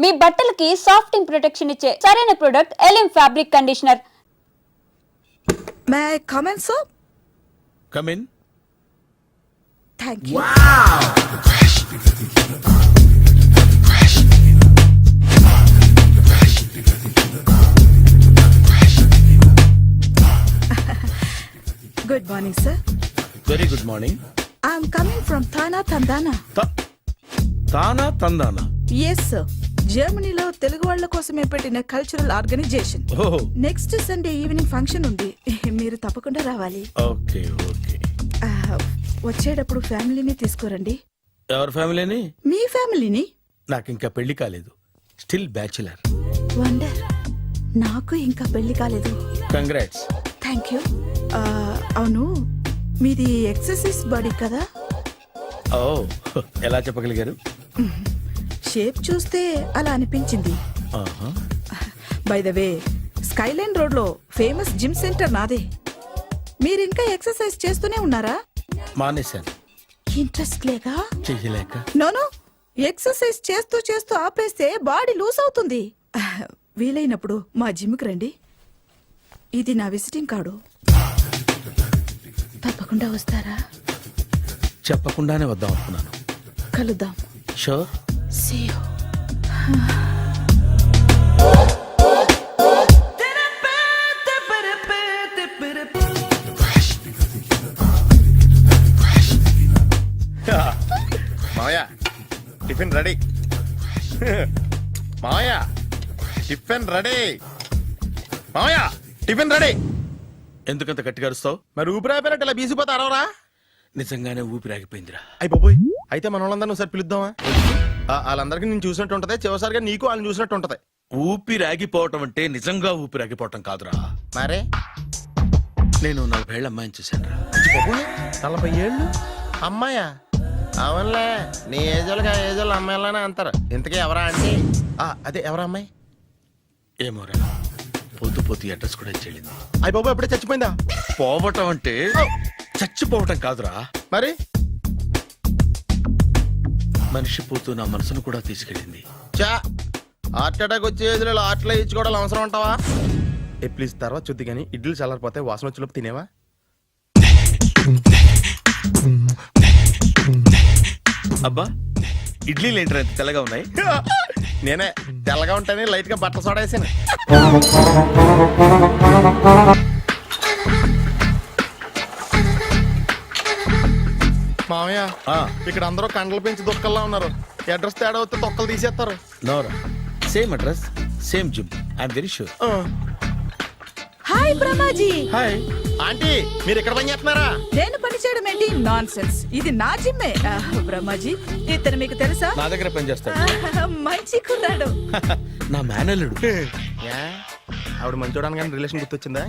మీ బట్టలకి సాఫ్టింగ్ ప్రొటెక్షన్ ఇచ్చే సరైన product Elim fabric conditioner. May I come in, sir? Come in. Thank you. Good morning, sir. Very good morning. I'm coming from Thana, Tandana. తానా తందానా? Yes, sir. జర్మనీలో తెలుగు వాళ్ళ కోసమే పెట్టిన cultural organisation. ఓహో, next Sunday evening function ఉంది, మీరు తప్పకుండా రావాలి. Okay okay. వచ్చేటప్పుడు ఫ్యామిలీని తీసుకురండి. ఎవరి ఫ్యామిలీని? మీ ఫ్యామిలీని. నాకు ఇంకా పెళ్లి కాలేదు, స్టిల్ బ్యాచులర్. వండర్, నాకు ఇంకా పెళ్లి కాలేదు. కంగ్రాట్స్. Thank you. అవును, మీది ఎక్సర్సైజ్ బాడీ కదా? ఓ, ఎలా చెప్పగలిగారు? షేప్ చూస్తే అలా అనిపించింది. By the way, Skyline road లో ఫేమస్ జిమ్ సెంటర్ నాదే. మీరు ఇంకా ఎక్సర్సైజ్ చేస్తూనే ఉన్నారా? మానేశాను, ఇంట్రెస్ట్ లేక? చెయ్యలేక. నోను, ఎక్సర్సైజ్ చేస్తూ చేస్తూ ఆపేస్తే బాడీ లూజ్ అవుతుంది. వీలైనప్పుడు మా జిమ్కి రండి. ఇది నా విజిటింగ్ కార్డు. తప్పకుండా వస్తారా? చెప్పకుండానే వద్దాం అనుకున్నాను. కలుద్దాం. షూర్. See you. మావయ్య, టిఫిన్ రెడీ. మావయ్య, టిఫిన్ రెడీ. మావయ్య, టిఫిన్ రెడీ. ఎందుకంత గట్టిగా అరుస్తావు? మరి ఊపిరి అయిపోయినట్టు ఇలా బీసిపోతే అరవరా? నిజంగానే ఊపిరాగిపోయిందిరా. అయిపోయి అయితే మన వాళ్ళందరినీ ఒకసారి పిలుద్దామా? వాళ్ళందరికీ నేను చూసినట్టు ఉంటది, చివరిసారిగా నీకు వాళ్ళని చూసినట్టు ఉంటది. ఊపిరాగిపోవటం అంటే నిజంగా ఊపిరాగిపోవటం కాదురా. మరే నేను 40 ఏళ్ల అమ్మాయిని చూశాను రా. 40 ఏళ్ళు అమ్మాయా? అవునులే, నీ ఏజోళ్ళకి ఆ ఏజోళ్ళు అమ్మాయిలానే అంటారు. ఇంతకీ ఎవరా అంటే? అదే ఎవరా అమ్మాయి? ఏమోరా, పొద్దు పొద్దు అడ్రస్ కూడా చెల్లింది. అయ్యి బాబు, ఎప్పుడే చచ్చిపోయిందా? పోవటం అంటే చచ్చిపోవటం కాదురా, మరి మనిషి పోతూ నా మనసును కూడా తీసుకెళ్ళింది. చా, హార్ట్ అటాక్ వచ్చే ఏజ్లో హార్ట్లో ఇచ్చుకోవడం అవసరం ఉంటావా? ప్లీజ్ తర్వాత చూద్ది కానీ ఇడ్లీ చల్లారిపోతే వాసన వచ్చేలోపు తినేవా? అబ్బా, ఇడ్లీలు ఏంట్రా ఇంత తెల్లగా ఉన్నాయి? నేనే తెల్లగా ఉంటానే లైట్ గా బట్టలు సోడేసాను. మామయ్య, ఇక్కడ అందరూ కండలు పెంచి దుక్కల్లా ఉన్నారు. అడ్రస్ తేడా వస్తే తొక్కలు తీసేస్తారు. నోరా, same address, same gym. I'm very sure. Hi Brahmaji. Hi aunty, మీరు ఇక్కడ పని చేస్తున్నారా? నేను పని చేయడం ఏంటి? నాన్ సెన్స్, ఇది నా జిమ్మే. బ్రహ్మాజీ, ఇతను మీకు తెలుసా? నా దగ్గర పని చేస్తాడు. మంచి కుర్రాడు. నా మేనల్లుడు. ఆవిడ మంచోడానికి కానీ రిలేషన్ గుర్తొచ్చిందా?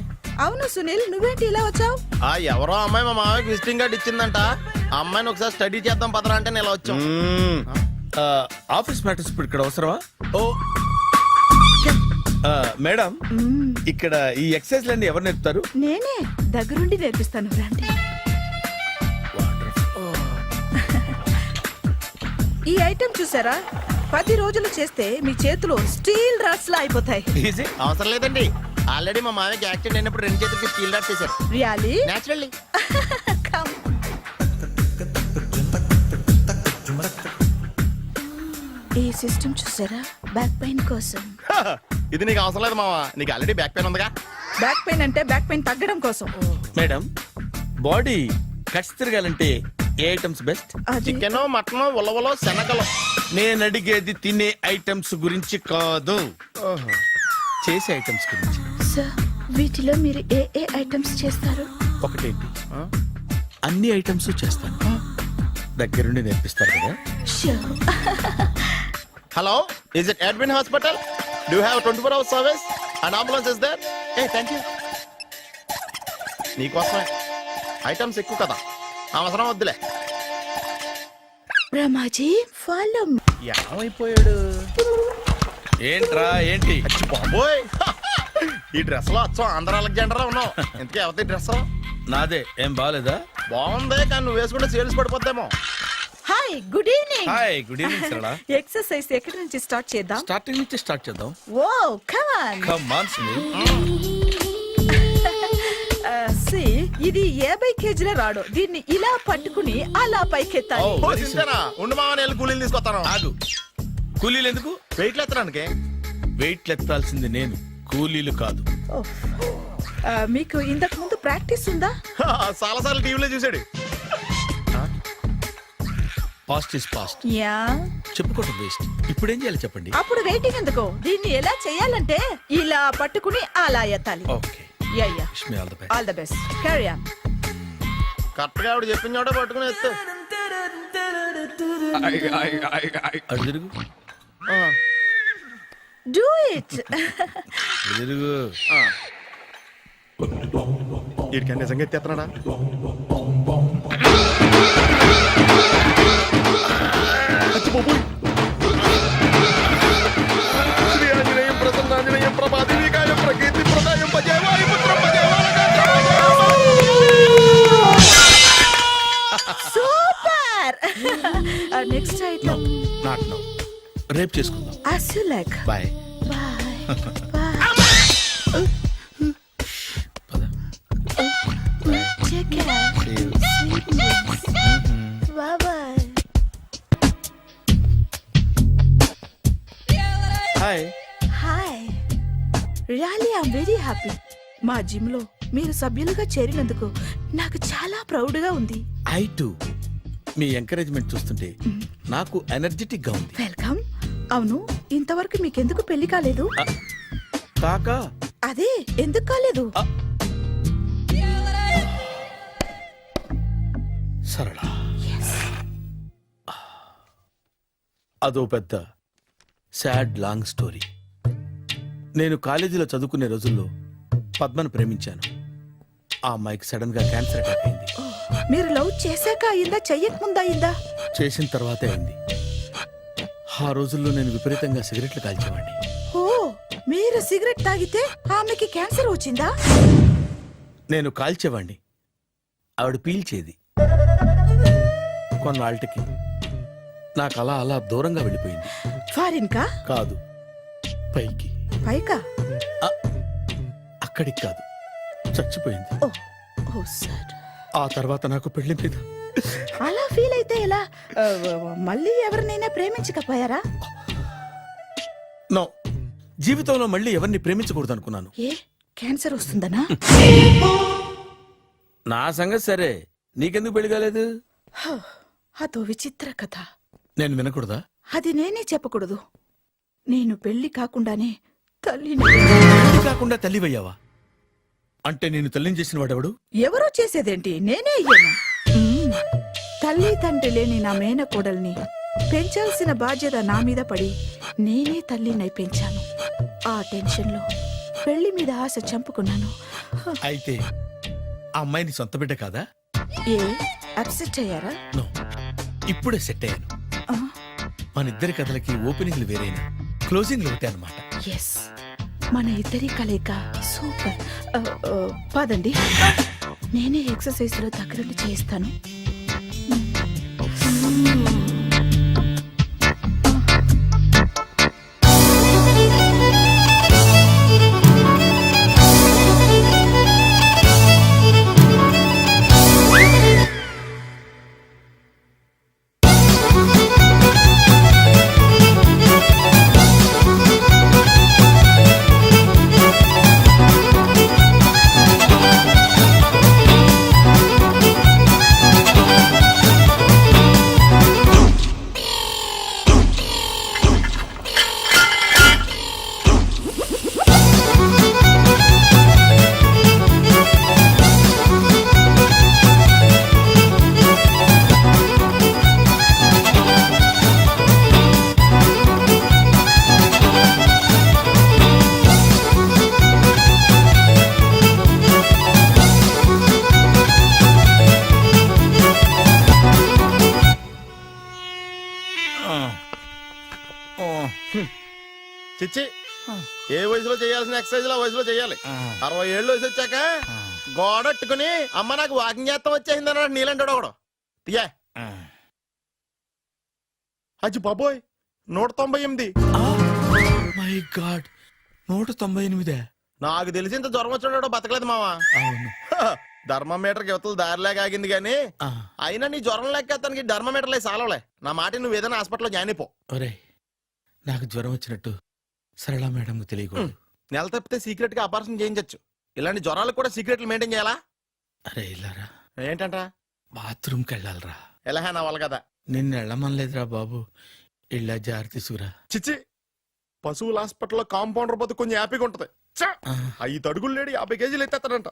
అవును సునీల్, నువ్వేంటి ఇలా వచ్చావు? ఎవరో అమ్మాయి మా మామయ్యకి విజిటింగ్ కార్డు ఇచ్చిందంట. ఆ అమ్మాయిని ఒకసారి స్టడీ చేద్దాం పదరా అంటే నేను ఇలా వచ్చాం. ఆఫీస్ మ్యాటర్స్ ఇప్పుడు ఇక్కడ అవసరమా? ఓ మేడం, ఇక్కడ ఈ ఎక్సర్సైజ్ లన్నీ ఎవరు నేర్పుతారు? నేనే దగ్గరుండి నేర్పిస్తాను, రండి. ఈ ఐటెం చూసారా? 10 రోజులు చేస్తే మీ చేతులు స్టీల్ రాట్స్ లా అయిపోతాయి. అవసరం లేదండి, ఆల్రెడీ మా మామయ్యకి యాక్సిడెంట్ అయినప్పుడు 2 చేతులకి స్టీల్ డాట్ చేశారు. రియల్లీ? నేచురల్లీ. ఈ సిస్టమ్ చూసారా? బ్యాక్ పెయిన్ కోసం. ఇది నీకు అవసరం లేదు మావా, నీకు ఆల్రెడీ బ్యాక్ పెయిన్ ఉందిగా. బ్యాక్ పెయిన్ అంటే బ్యాక్ పెయిన్ తగ్గడం కోసం. మేడం, బాడీ కట్స్ తిరగాలంటే ఏ ఐటమ్స్ బెస్ట్? చికెన్, మటన్, ఉలవలో, శనగలు. నేను అడిగేది తినే ఐటమ్స్ గురించి కాదు, చేసే ఐటమ్స్ గురించి. సార్, వీటిలో మీరు ఏ ఏ ఐటమ్స్ చేస్తారు? ఒకటేంటి, అన్ని ఐటమ్స్ చేస్తాను. దగ్గరుండి నేర్పిస్తారు కదా? Hello, is it admin hospital? Do you have 24 hours service and ambulance is there? Thank you. నీకోసమే ఐటమ్స్ ఎక్కువ కదా, అవసరం వద్దులే. రమాజీ, ఫాలో. ఏమైపోయాడు? ఏంట్రా ఏంటి? బాబోయ్, ఈ డ్రెస్ లో వచ్చాం ఆంధ్ర అలెగ్జాండర్ ఉన్నావు. ఇంతకీ ఎవరి డ్రెస్? నాదే. ఏం బాగాలేదా? బాగుంది, కానీ నువ్వు వేసుకుంటే సేల్స్ పడిపోద్దేమో. Hi good evening. Hi good evening Sarala. Exercise ఎక్కడి నుంచి స్టార్ట్ చేద్దాం? స్టార్టింగ్ నుంచి స్టార్ట్ చేద్దాం. Oh come on. Come on Sunil. సి ఇది 50 కేజీల రాడు. దీన్ని ఇలా పట్టుకుని అలా పైకెత్తాలి. Oh. ఓ, చింతేనా? ఉండు మామ, నేను కూలీలు తీసుకొస్తాను. ఆగు. కూలీలు ఎందుకు? వెయిట్లు ఎత్తడానికి. వెయిట్ ఎత్తాల్సింది నేను, కూలీలు కాదు. ఓహ్. మీకు ఇంతకు ముందు ప్రాక్టీస్ ఉందా? చాలా సార్లు టీవీలో చూసాడు. Past is past. యా. చెప్పుకోవటం వేస్ట్. ఇప్పుడు ఏం చేయాలి చెప్పండి. అప్పుడు వెయిటింగ్ ఎందుకు? దీన్ని ఎలా చేయాలంటే ఇలా పట్టుకుని అలా ఎత్తాలి. Okay. Yeah yeah. Wish me all the best. All the best. Carry on. Correct గా ఆవిడ చెప్పిన చోట పట్టుకుని ఎత్తు. అటు తిరుగు. Do it. ఇటు తిరుగు. వీడికి నిజంగా ఎత్తేస్తున్నాడా? అచ్చి బాబోయ్. శ్రీ ఆంజనేయం ప్రసన్నాంజనేయం ప్రభాదేవికాయం ప్రకీర్తి ప్రదాయం భజేవాయి పుత్రం super. Next item. Not now. రేపు చేసుకుందాం. As you like. Bye. Bye. Bye. పద. Take care. See you. Sweet dreams. Bye bye. Hi. Hi. Really, I'm very happy. మా జిమ్ లో మీరు సభ్యులుగా చేరినందుకు నాకు చాలా ప్రౌడ్ గా ఉంది. I to. మీ ఎంకరేజ్మెంట్ చూస్తుంటే నాకు ఎనర్జెటిక్ గా ఉంది. వెల్కమ్. అవును, ఇంతవరకు మీకెందుకు పెళ్లి కాలేదు? కాకా. అదే ఎందుకు కాలేదు? సరళ, అదో పెద్ద సాడ్ లాంగ్ స్టోరీ. నేను కాలేజీలో చదువుకునే రోజుల్లో పద్మను ప్రేమించాను. ఆ అమ్మాయికి సడన్ గా క్యాన్సర్ అటాక్ అయింది. మీరు లవ్ చేశాక అయిందా, చెయ్యక ముందా అయిందా? చేసిన తర్వాతే అయింది. ఆ రోజుల్లో నేను విపరీతంగా సిగరెట్లు కాల్చేవాడిని. ఓ, మీరు సిగరెట్ తాగితే ఆమెకి క్యాన్సర్ వచ్చిందా? నేను కాల్చేవాణ్ణి, ఆవిడ పీల్చేది. కొన్నాళ్ళకి నాకు అలా అలా దూరంగా వెళ్ళిపోయింది. ఫారిన్ కా? కాదు, పైకి. పైకా? అక్కడికి కాదు, చచ్చిపోయింది. ఓ ఓ సార్. ఆ తర్వాత నాకు పెళ్లి మీద అలా ఫీల్ అయితే ఎలా? మళ్ళీ ఎవరినైనా ప్రేమించకపోయారా? నో, జీవితంలో మళ్ళీ ఎవరిని ప్రేమించకూడదు అనుకున్నాను. ఏ, క్యాన్సర్ వస్తుందనా? నా సంగతి సరే, నీకెందుకు పెళ్లి కాలేదు? అదో విచిత్ర కథ. నేను వినకూడదా? అది నేనే చెప్పకూడదు. నేను పెళ్లి కాకుండానే తల్లిని. పెళ్లి కాకుండా తల్లివయ్యావా? అంటే నేను తల్లిని చేసిన వాడెవడు? ఎవరో చేసేదేంటి, నేనే అయ్యాను. తల్లి తండ్రి లేని నా మేనకోడల్ని పెంచాల్సిన బాధ్యత నా మీద పడి నేనే తల్లినై పెంచాను. ఆ టెన్షన్ లో పెళ్లి మీద ఆశ చంపుకున్నాను. అయితే ఆ అమ్మాయిని సొంత బిడ్డ కాదా? ఏ, అప్సెట్ అయ్యారా? నో, ఇప్పుడే సెట్ అయ్యాను. ఆ, మన ఇద్దరి కథలకి ఓపెనింగ్లు వేరైనా క్లోజింగ్లు ఒకటే అనమాట. ఎస్, మన ఇద్దరి కలయిక సూపర్. పదండి, నేనే ఎక్సర్సైజ్ లో దగ్గరుండి చేయిస్తాను. చిచ్చి, ఏ వయసులో చేయాల్సిన ఎక్సర్సైజ్ ఆ వయసులో చేయాలి. 60 ఏళ్ళు వయసు వచ్చాక గోడట్టుకుని అమ్మ నాకు వాకింగ్ చేస్తాం వచ్చేసింది అన్నాడు నీలంటాడు ఒకడు. తీయా అచ్చి బాబోయ్ 198. My God 198. నాకు తెలిసి ఇంత జ్వరం వచ్చాడో బతకలేదు మావా. అవును. ధర్మమీటర్ యువతలు దారిలాగా ఆగింది గానీ అయినా నీ జ్వరం లెక్క అతనికి ధర్మమీటర్లే సాలవలే. నా మాట నువ్వు ఏదైనా హాస్పిటల్లో జాయిన్ అయిపో. ఒరే నాకు జ్వరం వచ్చినట్టు సరళ మేడంకు తెలియకూడదు. నెల తప్పితే సీక్రెట్ గా ఆపరేషన్ చేయించచ్చు. ఇలాంటి జ్వరాలకు కూడా సీక్రెట్లు మెయింటైన్ చేయాలా? అరే ఇల్లారా ఏంటంట? బాత్రూమ్కి వెళ్ళాలరా. ఎలాహే నా వాళ్ళ కదా. నిన్ను వెళ్ళమనలేదురా బాబు. ఇళ్ళ జారి తీసుకురా. చిచ్చి పశువుల హాస్పిటల్లో కాంపౌండర్ పోతే కొంచెం హ్యాపీగా ఉంటది. 5 అడుగులు లేడి 50 కేజీలు ఎత్తేస్తాడంట.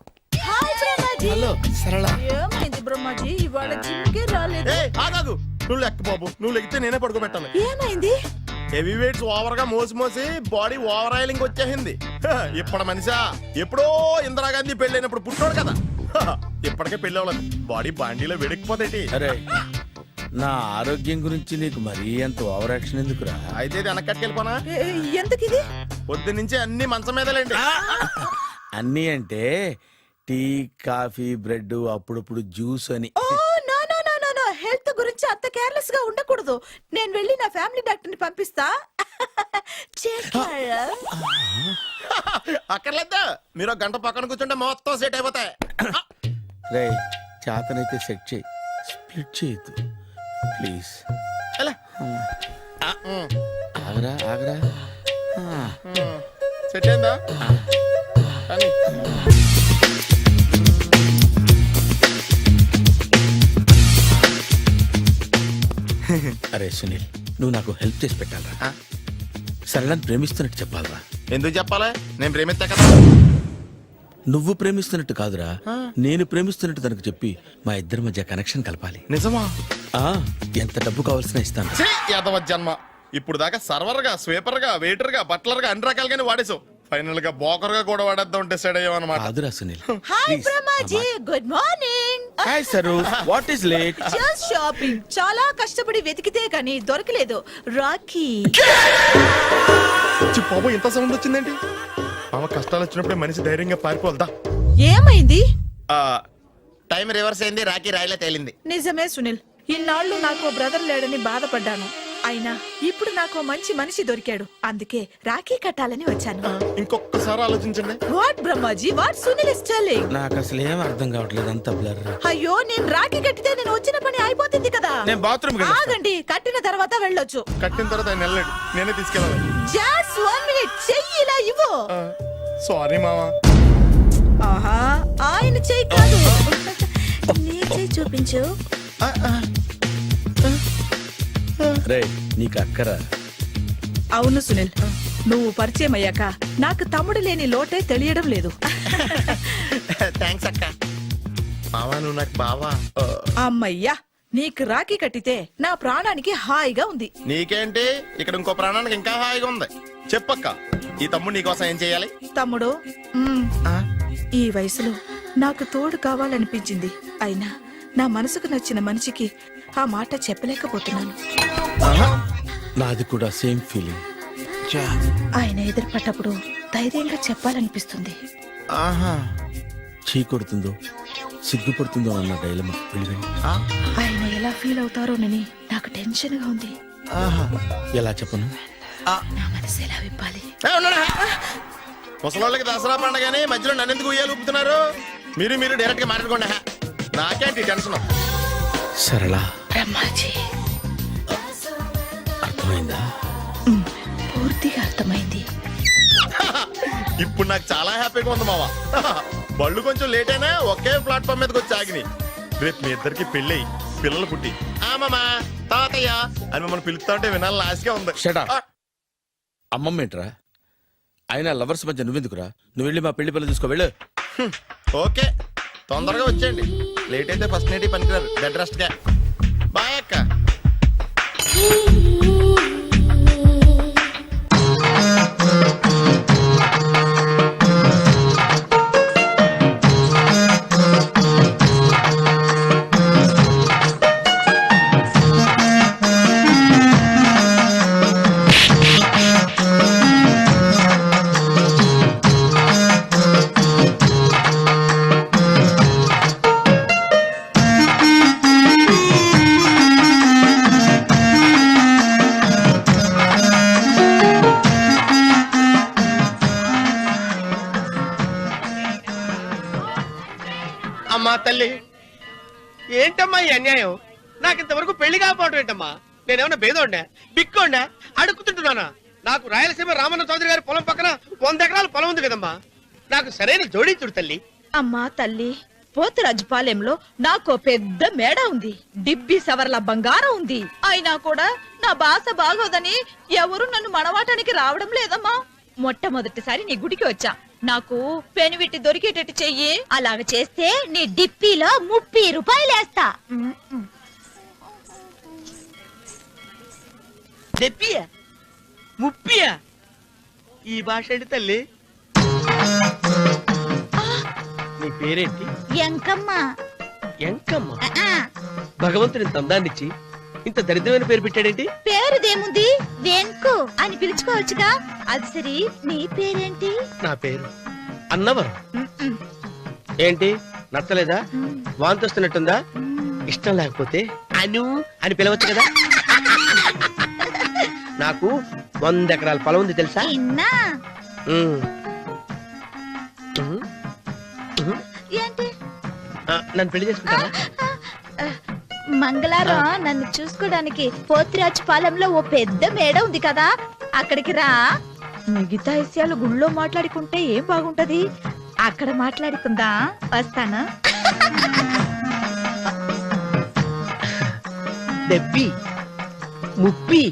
హాయ్ బ్రహ్మాజీ. హలో సరళ. ఏమైంది బ్రహ్మాజీ ఇవాళ జిమ్కే రాలేదు? ఏ ఆగాదు, నువ్వు లెక్క బాబు. నువ్వు లెక్కితే నేనే పడుకోబెట్టాలి. ఏమైంది? హెవీ వెయిట్స్ ఓవర్ గా మోసి బాడీ ఓవర్ ఆయిలింగ్ వచ్చేసింది. ఇప్పుడు మనిషా ఎప్పుడో ఇందిరాగాంధీ పెళ్ళైనప్పుడు పుట్టినోడు కదా. ఇప్పటికే పెళ్ళి అవ్వలేదు. బాడీ బాండీలో వెడికిపోతేటి. అరే నా ఆరోగ్యం గురించి నీకు మరీ అంత ఓవర్ యాక్షన్ ఎందుకురా? అయితే ఇది వెనకట్టుకెళ్ళిపోనా? ఎందుకు ఇది? పొద్దు నుంచి అన్ని మంచం మీదలేండి. అన్నీ అంటే టీ కాఫీ బ్రెడ్ అప్పుడప్పుడు జ్యూస్ అని. Oh no no no no no, health గురించి అంత కేర్లెస్ గా ఉండకూడదు. నేను వెళ్ళి నా ఫ్యామిలీ డాక్టర్ ని పంపిస్తా. అక్కర్లేదా, మీరు ఒక గంట పక్కన కూర్చుంటే మొత్తం సెట్ అయిపోతాయి. రే చేతనైతే సెట్ చేయి, స్ప్లిట్ చేయొద్దు ప్లీజ్. ఎలా? ఆగరా ఆగరా. సెట్ అయిందా? కానీ అరే సునీల్ నువ్వు నాకు హెల్ప్ చేసి పెట్టాలరా. సరళని ప్రేమిస్తున్నట్టు చెప్పాలరా. ఎందుకు చెప్పాలి? నేను ప్రేమిస్తా కదా. నువ్వు ప్రేమిస్తున్నట్టు కాదురా, నేను ప్రేమిస్తున్నట్టు తనకు చెప్పి మా ఇద్దరి మధ్య కనెక్షన్ కలపాలి. నిజమా? ఆ ఎంత డబ్బు కావాల్సిన ఇస్తాను. యాదవ జన్మ. ఇప్పుడు దాకా సర్వర్ గా, స్వీపర్ గా, వెయిటర్ గా, బట్లర్ గా అన్ని రకాలుగానే వాడేసావు. ఫైనల్ గా బోకర్ గా కూడా వాడేద్దాం డిసైడ్ అయ్యామన్నమాట. కాదురా Sunil. Hi Brahmaji, good morning. Hi sir, what is late? Just shopping. చాలా కష్టపడి వెతికితే కానీ దొరకలేదు. రాఖీ. బాబు ఇంత సౌండ్ వచ్చిందేంటి? మామ కష్టాలు వచ్చినప్పుడే మనిషి ధైర్యంగా పారిపోవద్దా. ఏమైంది? టైం రివర్స్ అయింది. రాఖీ రాయిలా తేలింది. నిజమే సునీల్, ఇన్నాళ్ళు నాకు బ్రదర్ లేడని బాధపడ్డాను. అయినా ఇప్పుడు నాకు మంచి మనిషి దొరికాడు. అందుకే రాఖీ కట్టాలని వచ్చాను. ఇంకొకసారి ఆలోచించండి. What Brahmaji, what Sunil is telling? నాకు అసలు ఏం అర్థం కావట్లేదు, అంత బ్లర్. అయ్యో, నేను రాఖీ కట్టితే నేను వచ్చిన పని అయిపోతుంది కదా. నేను బాత్రూమ్ ఆగండి, కట్టిన తర్వాత వెళ్ళొచ్చు. కట్టిన తర్వాత ఆయన వెళ్ళాడు, నేనే తీసుకెళ్ళాలి. జస్ట్ 1 మినిట్, చెయ్యి ఇలా ఇవ్వు. సారీ మామా. ఆహా, ఆయన చెయ్యి కాదు, నీ చెయ్యి చూపించు. రే నీకు అక్కరా? అవును సునీల్, నువ్వు పరిచయం అయ్యాక నాకు తమ్ముడు లేని లోటే తెలియడం లేదు. థ్యాంక్స్ అక్క. మావా నువ్వు నాకు బావా. అమ్మయ్యా, నీకు రాఖీ కట్టితే నా ప్రాణానికి హాయిగా ఉంది. నీకేంటి, ఇక్కడ ఇంకో ప్రాణానికి ఇంకా హాయిగా ఉంది. చెప్పక్క, ఈ తమ్ముడు నీకోసం ఏం చేయాలి? తమ్ముడు, ఈ వయసులో నాకు తోడు కావాలనిపించింది. అయినా నా మనసుకు నచ్చిన మనిషికి ఆ మాట చెప్పలేకపోతున్నాను. నాది కూడా సేమ్ ఫీలింగ్. ఆయన ఎదురుపడ్డప్పుడు ధైర్యంగా చెప్పాలనిపిస్తుంది. చీ కొడుతుందో సిగ్గుపడుతుందో అన్న డైలమా. ఆయన ఎలా ఫీల్ అవుతారోనని నాకు టెన్షన్ గా ఉంది. ఎలా చెప్పను? నా మనసు ఎలా విప్పాలి? ముసలోళ్ళకి దసరా పండగని మధ్యలో నన్ను ఎందుకు ఉయ్యాలు ఊపుతున్నారు? మీరు డైరెక్ట్ గా మాట్లాడుకోండి. నాకేంటి టెన్షన్? సరళ, బ్రహ్మాజీ, అర్థమైందా? పూర్తిగా అర్థమైంది. ఇప్పుడు నాకు చాలా హ్యాపీగా ఉంది మావా. బళ్ళు కొంచెం లేట్ అయినా ఒకే ప్లాట్ఫామ్ మీదకి వచ్చి ఆగినాయి. రేపు మీ ఇద్దరికి పెళ్ళి పిల్లలు పుట్టి మామా తాతయ్య అని మిమ్మల్ని పిలుస్తా ఉంటే వినాలని ఆశగా ఉంది. Shut up. అమ్మమ్మ ఏంట్రా? అయినా లవర్స్ మధ్య నువ్వెందుకురా? నువ్వు వెళ్ళి మా పెళ్లి పిల్లలు చూసుకో వెళ్ళు. ఓకే, తొందరగా వచ్చేయండి. లేట్ అయితే ఫస్ట్ నైట్ పనికిరారు. బెడ్ రెస్ట్ గా. బాయ్ అక్క. తల్లి ఏంటమ్మా ఈ అన్యాయం నాకు ఇంతవరకు పెళ్లి కాకపోవడం ఏంటమ్మా నేనేమన్నా బేదోండా బిక్కోండా అడుగుతుంటున్నానా నాకు రాయలసీమ రామన్న చౌదరి గారి పొలం పక్కన 100 ఎకరాల పొలం ఉంది కదమ్మా నాకు సరైన జోడించుడు తల్లి అమ్మా తల్లి పోతురాజుపాలెంలో నాకు పెద్ద మేడ ఉంది, డిబ్బి సవర్ల బంగారం ఉంది. అయినా కూడా నా భాష బాగోదని ఎవరు నన్ను మనవాటానికి రావడం లేదమ్మా. మొట్టమొదటిసారి నీ గుడికి వచ్చా, నాకు పెనువిట్టి దొరికేటట్టు చెయ్యి. అలాగ చేస్తే నీ డిప్పీలో 30 రూపాయలు వేస్తా. చెప్పియా ముప్పియా ఈ భాష ఏంటి తల్లి నీ పేరేంటి ఎంకమ్మ. ఎంకమ్మ ఆ, భగవంతుని ఇంత అందాన్నిచ్చి ఇంత దరిద్రమైన పేరు పెట్టాడేంటి పేరుదేముంది, వెంకు అని పిలుచుకోవచ్చుగా. అది సరి, నీ పేరేంటి? నా పేరు అన్నవరం ఏంటి నచ్చలేదా వాంతి వస్తున్నట్టుందా ఇష్టం లేకపోతే అను అని పిలవచ్చు కదా నాకు 100 ఎకరాల పొలం ఉంది తెలుసా ఇన్నా ఉమ్. ఉమ్. ఉమ్. ఏంటి? నన్ను పెళ్లి చేసుకుంటావా మంగళారం నన్ను చూసుకోవడానికి పోతురాజు పాలెంలో ఓ పెద్ద మేడ ఉంది కదా, అక్కడికి రా. మిగతా విషయాలు గుళ్ళో మాట్లాడుకుంటే ఏం బాగుంటది, అక్కడ మాట్లాడుకుందా. వస్తానా? దెబ్బి ముప్పి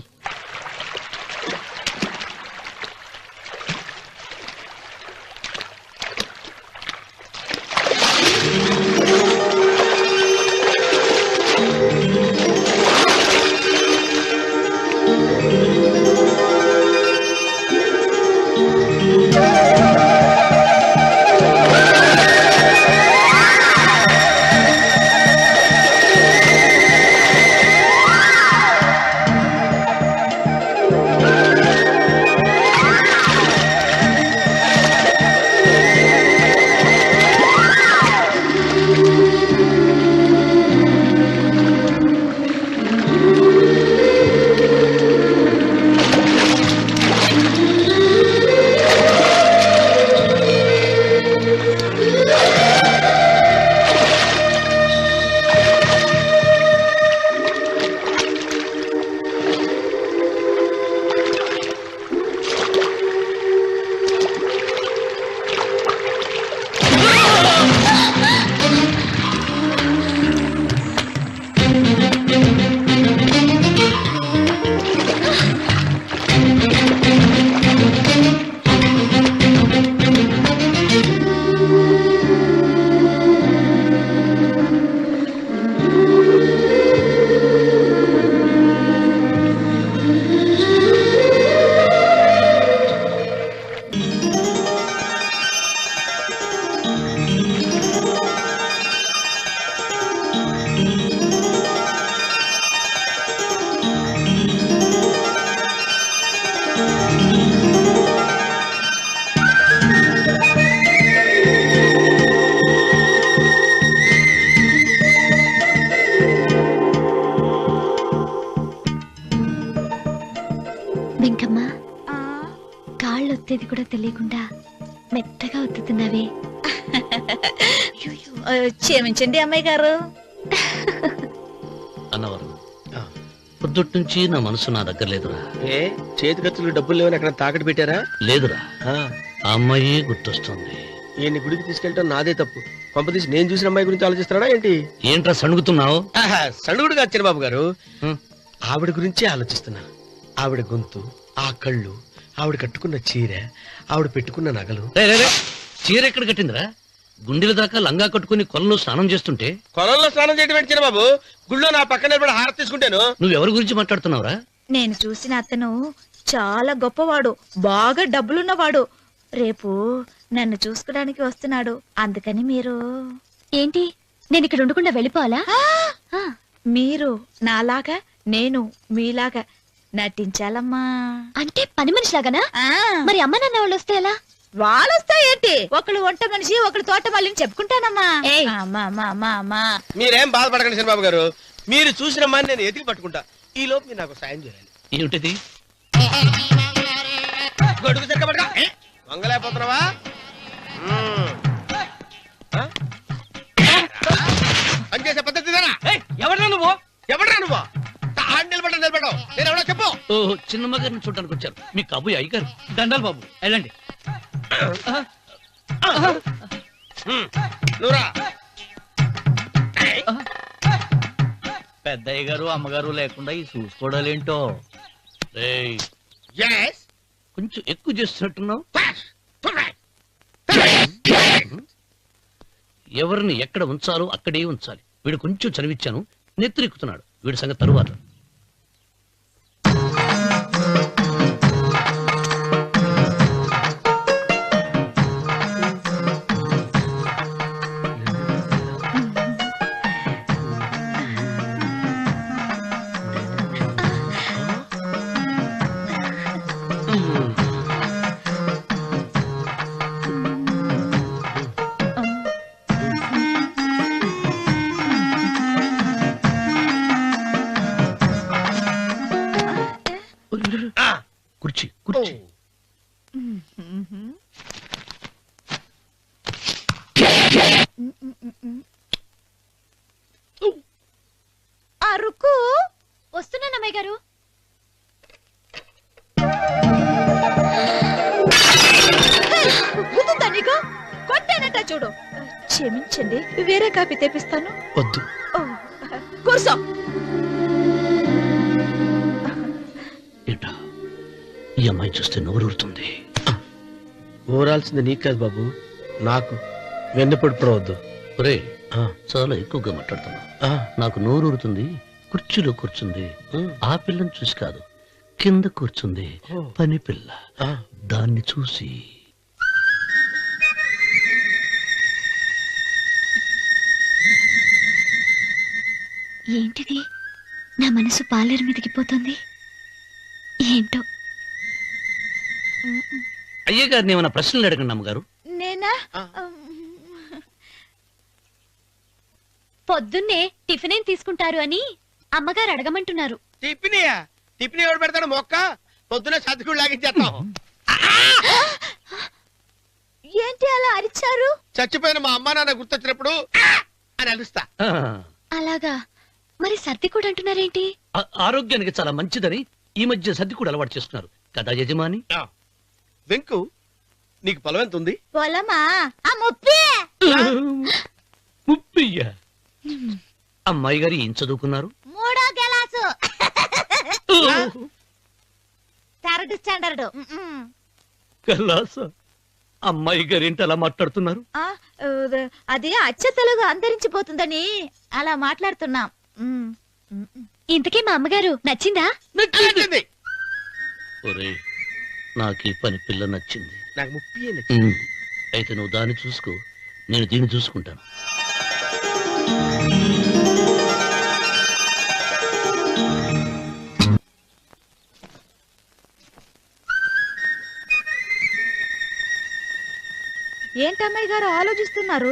వెంకమ్మ, కాళ్ళు ఒత్తేది కూడా తెలియకుండా మెత్తగా ఒత్తుతున్నావే. క్షమించండి అమ్మాయి గారు. అన్నవరం పొద్దుటి నుంచి నా మనసు నా దగ్గర లేదురా. ఏ చేతి ఖర్చులు డబ్బులు లేవని అక్కడ తాకట్టు పెట్టారా లేదురా, ఆ, ఆ అమ్మాయి గుర్తొస్తుంది. ఈయన్ని గుడికి తీసుకెళ్ళటం నాదే తప్పు. పంపదీసి నేను చూసిన అమ్మాయి గురించి ఆలోచిస్తున్నాడా ఏంటి? ఏంట్రా సణుగుతున్నావు? సణుగుడుగా వచ్చాను బాబు గారు. హ్మ్. ఆవిడ గురించే ఆలోచిస్తున్నా. ఆవిడ గొంతు, ఆ కళ్ళు, ఆవిడ కట్టుకున్న చీర, ఆవిడ పెట్టుకున్న నగలు. రే, రే, రే, చీర ఎక్కడ కట్టిందిరా? గుండెల దాకా లంగా కట్టుకుని కొలంలో స్నానం చేస్తుంటే కొలంలో స్నానం చేయడం పెట్టిన బాబు, గుళ్ళో నా పక్కన నిలబడి హారతి తీసుకుంటాను. నువ్వెవరి గురించి మాట్లాడుతున్నావురా? నేను చూసిన అతను చాలా గొప్పవాడు, బాగా డబ్బులున్నవాడు. రేపు నన్ను చూసుకోడానికి వస్తున్నాడు. అందుకని మీరు ఏంటి, నేను ఇక్కడ ఉండకుండా వెళ్ళిపోవాలా? ఆ, మీరు నాలాగా, నేను మీలాగా నటించాలమ్మా. అంటే పని మనిషిలాగానా? ఆ, మరి అమ్మ నాన్న వాళ్ళు వస్తే ఎలా? వాళ్ళొస్తా ఏంటి, ఒకళ్ళు వంట మనిషి, ఒకళ్ళు తోట మళ్ళీ చెప్పుకుంటానమ్మా. ఏయ్. అమ్మా అమ్మా అమ్మా అమ్మా. మీరేం బాధపడకండి చంద్రబాబు గారు, మీరు చూసిన అమ్మాయిని నేను ఎతికి పట్టుకుంటా. ఈ లోపు మీరు నాకు సాయం చేయాలి. ఏమిటిది? గొడుగు సరిగ్గా పట్టుకో. వంగలేకపోతున్నావా? పనిచేసే పద్ధతి ఇదేనా? ఎవరు నువ్వు? ఎవడ్రా నువ్వు? నిలబెట్టావు నేను ఎవడో చెప్పు. ఓ చిన్నమ్మ గారిని చూడడానికి వచ్చారు మీ కాబోయే అయ్యగారు. దండాలు బాబు, వెళ్ళండి. నువ్వురా. పెద్దయ్య గారు అమ్మగారు లేకుండా ఈ చూసుకోవడాలేంటో. రేయ్, Yes. కొంచెం ఎక్కువ చేస్తున్నట్టున్నావు. ఎవరిని ఎక్కడ ఉంచాలో అక్కడే ఉంచాలి. వీడు కొంచెం చదివిచ్చాను, నెత్తిరెక్కుతున్నాడు. వీడి సంగతి తరువాత. కుర్చీ కుర్చీ. అరుకు వస్తున్నాను అమ్మాయి గారు. గుద్దుతా నీకు? కొట్టానట చూడు. క్షమించండి, వేరే కాపీ తెప్పిస్తాను. వద్దు. ఓ, కూర్చో. ఏంటా ఈ అమ్మాయి చూస్తే నోరూరుతుంది. ఊరాల్సింది నీకు కాదు బాబు, నాకు. వెన్నపడి పడవద్దు. ఒరే, చాలా ఎక్కువగా మాట్లాడుతున్నా. నాకు నోరూరుతుంది. కుర్చీలో కూర్చుంది. ఆ పిల్లని చూసి కాదు, కింద కూర్చుంది పని పిల్ల. దాన్ని చూసి ఏంటిది? నా మనసు పాలేరు మీదకి పోతుంది. ఏంటో. అయ్య గారిని ఏమైనా ప్రశ్నలు అడగండి అమ్మగారు. నేనా? పొద్దున్నే టిఫిన్ ఏం తీసుకుంటారు అని అమ్మగారు అడగమంటున్నారు. టిఫినియా? టిఫిన్ ఎవడు పెడతాడు మొక్క? పొద్దున సతికుడు లాగించేస్తాం. ఏంటి అలా అరిచారు? చచ్చిపోయిన మా అమ్మ నాన్న గుర్తొచ్చినప్పుడు అని అలుస్తా. అలాగా? మరి సర్ది కూడా అంటున్నారేంటి? ఆరోగ్యానికి చాలా మంచిదని ఈ మధ్య సర్ది కూడా అలవాటు చేస్తున్నారు కదా యజమాని. వెంకు, నీకు పొలం ఎంత ఉంది? పొలమా? ఆ ముప్పి. ముప్పయ్య. అమ్మాయి గారు ఏం చదువుకున్నారు? 3వ క్లాసు, 3rd స్టాండర్డ్. కలాస. అమ్మాయి గారు ఏంటి అలా మాట్లాడుతున్నారు? అది అచ్చ తెలుగు అంతరించిపోతుందని అలా మాట్లాడుతున్నాం. ఇంతకీ మా అమ్మగారు నచ్చిందా? నచ్చింది. ఒరే, నాకు ఈ పని పిల్ల నచ్చింది. నాకు 30 నచ్చింది. అయితే నువ్వు దాన్ని చూసుకో, నేను దీన్ని చూసుకుంటాను. ఏంటమ్మాయి గారు ఆలోచిస్తున్నారు?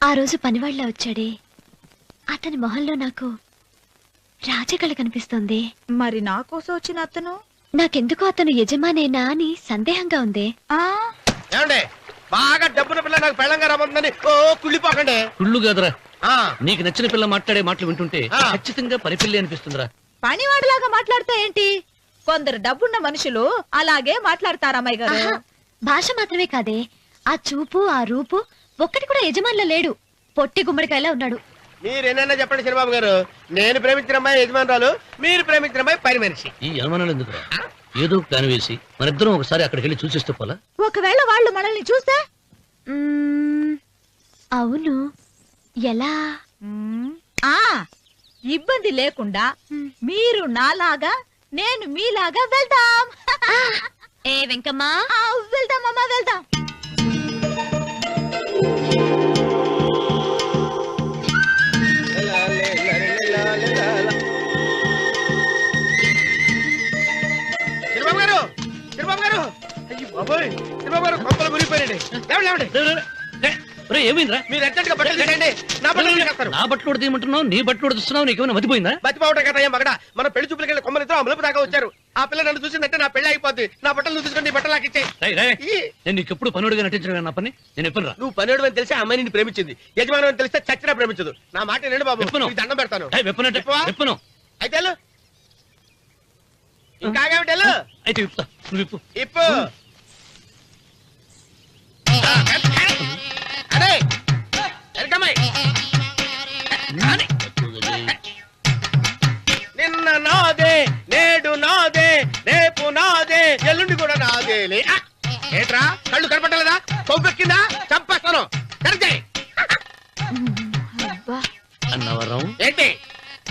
ఆ రోజు పనివాళ్ళ వచ్చాడే, అతని మొహంలో నాకు రాజకళ కనిపిస్తోంది. మరి నా కోసం వచ్చిన అతను? నాకెందుకో అతను యజమానేనా అని సందేహంగా ఉంది. ఏమండి, బాగా డబ్బున పిల్ల నాకు పెళ్ళంగా రాబోతుందని ఓ కుళ్ళిపోకండి. కుళ్ళు కాదురా, ఆ, నీకు నచ్చిన పిల్ల మాట్లాడే మాటలు వింటుంటే ఖచ్చితంగా పనిపిల్లి అనిపిస్తుందిరా. పనివాడిలాగా మాట్లాడతా ఏంటి? కొందరు డబ్బున్న మనుషులు అలాగే మాట్లాడతారమ్మాయి గారు. ఆహా, భాష మాత్రమే కాదే, ఆ చూపు ఆ రూపు ఒక్కటి కూడా యజమానిలో లేడు. పొట్టి గుమ్మడికాయలా ఉన్నాడు. మీరేనన్నా చెప్పండి చిరబాబు గారు, నేను ప్రేమించిన అమ్మాయి యజమానురాలు, మీరు ప్రేమించిన అమ్మాయి పని మనిషి. ఈ అనుమానాలు ఎందుకురా? ఏదో ప్లాన్ వేసి మనిద్దరం ఒకసారి అక్కడికి వెళ్ళి చూసేస్తే పోలా? ఒకవేళ వాళ్ళు మనల్ని చూస్తే? అవును, ఎలా? ఇబ్బంది లేకుండా మీరు నాలాగా నేను మీలాగా వెళ్దాం. ఏ వెంకమ్మా, వెళ్దామమ్మా, వెళ్దాం. చిరబాబు గారు, చిరబాబు గారు, అయ్యి బాబోయ్, చిరబాబు గారు కొంపలు మునిగిపోయారండి. లేవండి, లేవండి. ఒరే ఏమైందిరా? మీరు అర్జెంట్ గా బట్టలు తీసేయండి. నా బట్టలు తీసేస్తారు. నా బట్టలు కూడా తీయమంటున్నావు, నీ బట్టలు కూడా తీస్తున్నావు, నీకేమైనా మతిపోయిందా? బతిపావటం కదా ఏం మగడా. మన పెళ్లి చూపులకి వెళ్ళి కొమ్మలితో అమలుపు దాకా వచ్చారు. ఆ పిల్ల నన్ను చూసిందంటే నా పెళ్లి అయిపోద్ది. నా బట్టలు నువ్వు తీసుకొని నీ బట్టలు నాకు ఇచ్చేయి. రేయ్, నేను నీకు ఎప్పుడు పనుడిగా నటించడం నా పని. నేను ఎప్పుడు రా నువ్వు పనివాడు అని తెలిసి ఆ అమ్మాయి నిన్ను ప్రేమించింది. యజమాని అని తెలిస్తే చచ్చినా ప్రేమించదు. నా మాట వినండి బాబు. విప్పను. నీకు దండం పెడతాను. వెప్పనంటే విప్పవా? వెప్పను. అయితే వెళ్ళు. ఇంకా ఆగేమిటి వెళ్ళు. అయితే విప్పుతా, నువ్వు విప్పు. ఇప్పు. అరే ఎరకమ్మాయి. నిన్న నాదే, నేడు నాదే, రేపు నాదే, ఎల్లుండి కూడా నాదేలే. ఏట్రా కళ్ళు కనపట్టలేదా? కొవ్వెక్కిందా? చంపేస్తాను. కరెక్టే. అన్నవరం ఏంటి?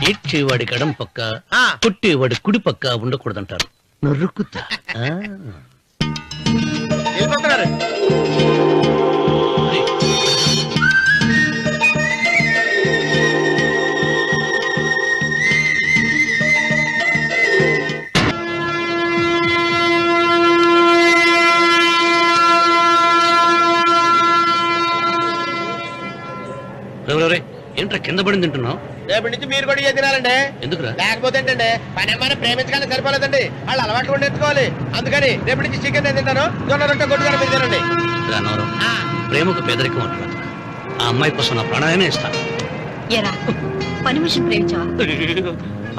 ఏడ్చేవాడి గడం పక్క, ఆ. కొట్టేవాడి కుడి పక్క ఉండకూడదంటారు. నరుకుతా. వెళ్ళిపోతున్నారు. ఏంట్రా కింద పడింది తింటున్నావు? రేపటి నుంచి మీరు కూడా ఇదే తినాలండి. ఎందుకురా? లేకపోతే ఏంటంటే పని ఏమైనా ప్రేమించగానే సరిపోలేదండి. వాళ్ళు అలవాటు కూడా నేర్చుకోవాలి. అందుకని రేపటి నుంచి చికెన్ నేను తింటాను. జొన్న రొట్టె కొట్టుకొని మీరు తినండి. అన్నవరం ప్రేమకు పేదరికం అంటున్నా. ఆ అమ్మాయి కోసం నా ప్రాణాయనే ఇస్తాను. ఎరా పని మనిషిని ప్రేమించావా?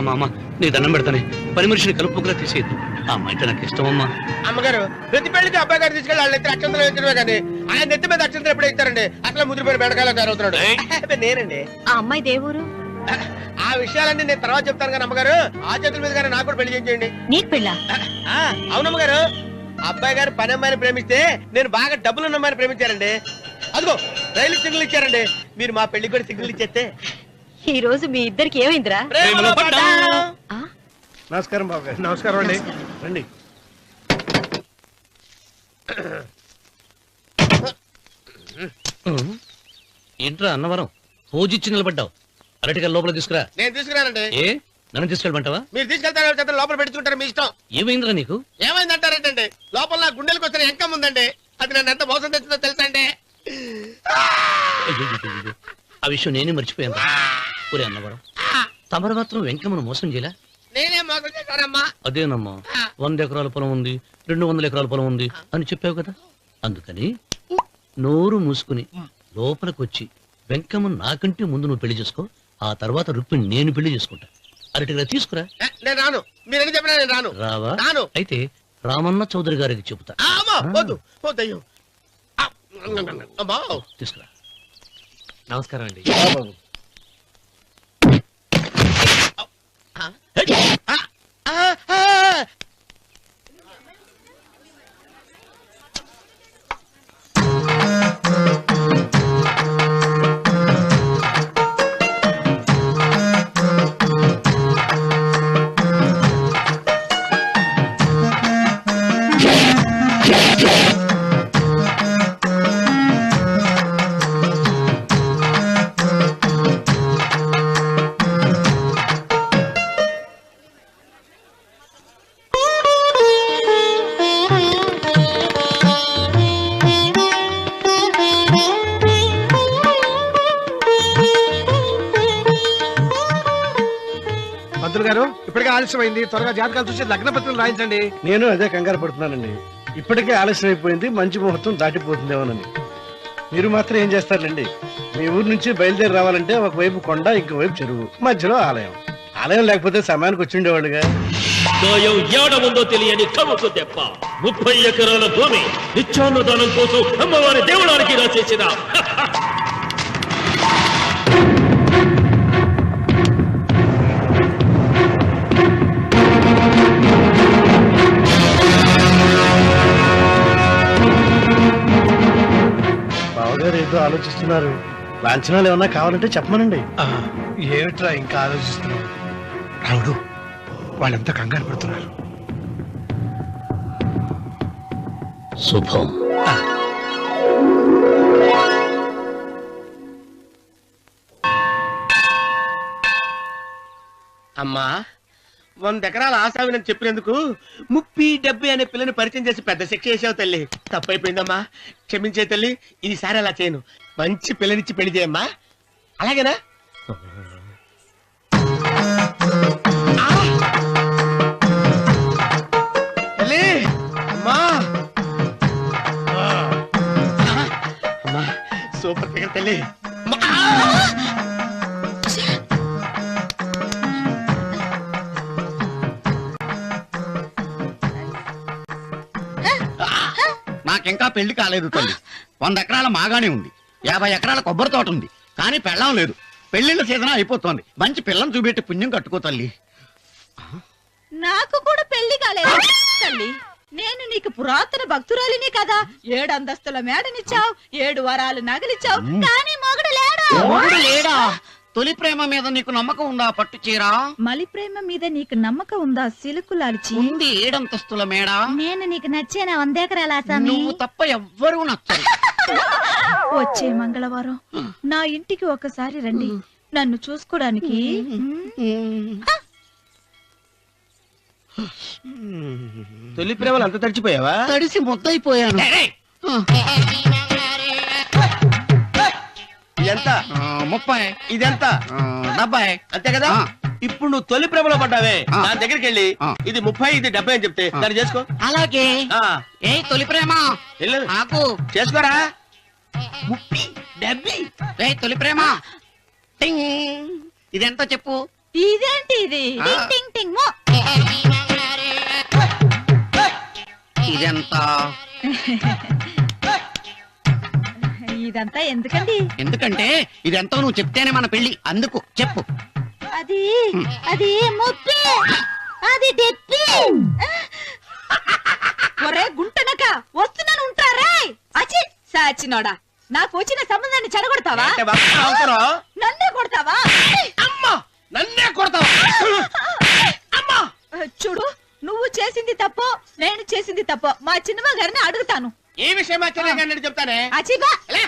అమ్మా అమ్మ నీ దండం పెడతానే, పని మనిషిని కలుపుకులా తీసేయద్దు. ఆ అమ్మాయి అంటే నాకు ఇష్టం అమ్మా. అమ్మగారు ప్రతి పెళ్లికి అబ్బాయి గారు తీసుకెళ్ళి వాళ్ళ ఎత్తి అక్షంతలు వేయించడమే కానీ ఆయన నెత్తి మీద అక్షంతలు ఎప్పుడు ఇస్తారండి? అసలు ముద్రపోయిన బెడకాయలో తయారవుతున్నాడు. అబ్బే, నేనండి. ఆ అమ్మాయి దేవురు ఆ విషయాలన్నీ నేను తర్వాత చెప్తాను కానీ అమ్మగారు ఆ చేతుల మీద కానీ నాకు కూడా పెళ్లి చేయండి. నీకు పెళ్ళా? అవునమ్మగారు. అబ్బాయి గారు పని అమ్మాయిని ప్రేమిస్తే నేను బాగా డబ్బులున్న అమ్మాయిని ప్రేమించారండి. అదిగో రైలు సిగ్నల్ ఇచ్చారండి. మీరు మా పెళ్లికి కూడా సిగ్నల్ ఇచ్చేస్తే. ఈ రోజు మీ ఇద్దరికి ఏమైందిరా? ప్రేమలో పడ్డాను. ఆ? నమస్కారం బాబు గారు. నమస్కారం అండి. రండి. ఏంట్రా అన్నవరం పూజిచ్చి నిలబడ్డావు? అరటిగా లోపల తీసుకురా. నేను తీసుకున్నానండి. ఏ నన్ను తీసుకెళ్ళమంటావా? మీరు తీసుకెళ్తారు చేత లోపల పెట్టుకుంటారు మీ ఇష్టం. ఏమైందిరా నీకు? ఏమైందంటారేంటండి? లోపల నా గుండెలకు వచ్చిన ఎంకం ఉందండి. అది నన్ను ఎంత మోసం తెచ్చిందో తెలుసా అండి? అయ్యయ్యయ్యయ్యో. ఆ విషయం నేనే మర్చిపోయాను. ఒరే అన్నవరం తమరు మాత్రం వెంకమ్మను మోసం చేయలే? నేనే మోసం చేశానమ్మా. అదేనమ్మా 100 ఎకరాల పొలం ఉంది, 200 ఎకరాల పొలం ఉంది అని చెప్పావు కదా. అందుకని నోరు మూసుకుని లోపలికి వచ్చి వెంకమ్మను నాకంటే ముందు నువ్వు పెళ్లి చేసుకో. ఆ తర్వాత రుక్మిణి నేను పెళ్లి చేసుకుంటా. అరటిగా తీసుకురా. నేను రాను. మీరని చెప్పినా నేను రాను. రావా? రాను. అయితే రామన్న చౌదరి గారికి చెబుతా. అమ్మా, వద్దు వద్దయ్యో. అమ్మా. తీసుకురా. నమస్కారం అండి. పంతులు గారు ఇప్పటికే ఆలస్యమైంది. త్వరగా జాతకాలు చూసి లగ్న పత్రికలు రాయించండి. నేను అదే కంగారు పడుతున్నానండి. ఇప్పటికే ఆలస్యం అయిపోయింది, మంచి ముహూర్తం దాటిపోతుందేమోనని. మీరు మాత్రం ఏం చేస్తారండి? మీ ఊరు నుంచి బయలుదేరి రావాలంటే ఒకవైపు కొండ, ఇంకోవైపు చెరువు, మధ్యలో ఆలయం. ఆలయం లేకపోతే సమయానికి వచ్చి ఉండేవాళ్ళుగా. దోయం ఏడముందో తెలియని కవుకు దెబ్బ 30 ఎకరాల భూమి నిత్యాన్నదానం కోసం అమ్మవారి దేవుడానికి రాసేసిన బావగారు ఏదో ఆలోచిస్తున్నారు. లాంఛనాలు ఏమన్నా కావాలంటే చెప్పమనండి. ఏమిట్రా ఇంకా ఆలోచిస్తున్నావు? రావుడు, వాళ్ళంతా కంగారు పడుతున్నారు. శుభం. అమ్మా, 100 ఎకరాల ఆశావినని చెప్పినందుకు 30-70 అనే పిల్లని పరిచయం చేసి పెద్ద శిక్ష చేసావు తల్లి. తప్పైపోయిందమ్మా, క్షమించే తల్లి. ఈసారి అలా చేయను. మంచి పిల్లనిచ్చి పెళ్లి చేయమ్మా. అలాగేనా? ఆ! తల్లి! అమ్మా! అమ్మా, సూపర్ ఫిగర్ తల్లి. అమ్మా! నాకింకా పెళ్లి కాలేదు తల్లి. 100 ఎకరాల మాగానే ఉంది, 50 ఎకరాల కొబ్బరి తోట ఉంది, కానీ పెళ్ళం లేదు. పెళ్లిళ్ళ సీజన్ అయిపోతోంది. మంచి పిల్లని చూపెట్టి పుణ్యం కట్టుకో తల్లి. నాకు కూడా పెళ్లి కాలేదు తల్లి. నేను నీకు పురాతన భక్తురాలిని కదా. 7 అంతస్తుల మేడనిచ్చావు, 7 వరాలు నగలిచ్చావు, కానీ మొగుడు లేడు. మొగుడు లేడా? తొలి ప్రేమ మీద నీకు నమ్మకం ఉందా? పట్టు చీరా మలి ప్రేమ మీద నీకు నమ్మకం ఉందా? సిలుకులాల్చి ఉంది. 7 అంతస్తుల మేడ. నేను నీకు నచ్చేనా 100 ఎకరాల ఆసామి? నువ్వు తప్ప ఎవ్వరూ నచ్చరు. వచ్చే మంగళవారం నా ఇంటికి ఒకసారి రండి, నన్ను చూసుకోడానికి. తొలి ప్రేమలు అంత తడిచిపోయావా? తడిసి ముద్దయిపోయాను. ఎంత? 30. ఇదెంత? 70. అంతే కదా. ఆ. ఇప్పుడు నువ్వు తొలి ప్రేమలో పడ్డావే, ఆ. దాని దగ్గరికి వెళ్ళి ఆ. ఇది 30 ఇది 70 అని చెప్తే దాన్ని చేసుకో. అలాగే. ఆ, ఏ తొలి ప్రేమ వెళ్ళు. ఆకు. చేసుకోరా. 30, 70. ఏ తొలి ప్రేమ టింగ్. ఇదెంత చెప్పు. ఇదేంటి ఇది? ఆ. టింగ్ టింగ్ టింగ్ మో. ఇదెంత. ఇదంతా ఎందుకండి? ఎందుకంటే ఇదెంతో నువ్వు చెప్తేనే మన పెళ్లి. అందుకు చెప్పు. అది అది ముప్పి, అది డెప్పి. ఒరే గుంటనక, వస్తున్నాను ఉంటారా? అచి సాచినోడా, నాకు వచ్చిన సంబంధాన్ని చెడగొడతావా? అంటే బాగా అవసరం. నన్నే కొడతావా? అమ్మా, నన్నే కొడతావా? అమ్మా! చూడు, నువ్వు చేసింది తప్పో నేను చేసింది తప్పో మా చిన్నమ్మ గారిని అడుగుతాను. ఏ విషయం ఆశ్చర్యంగా చెప్తానే. అచిబా లే.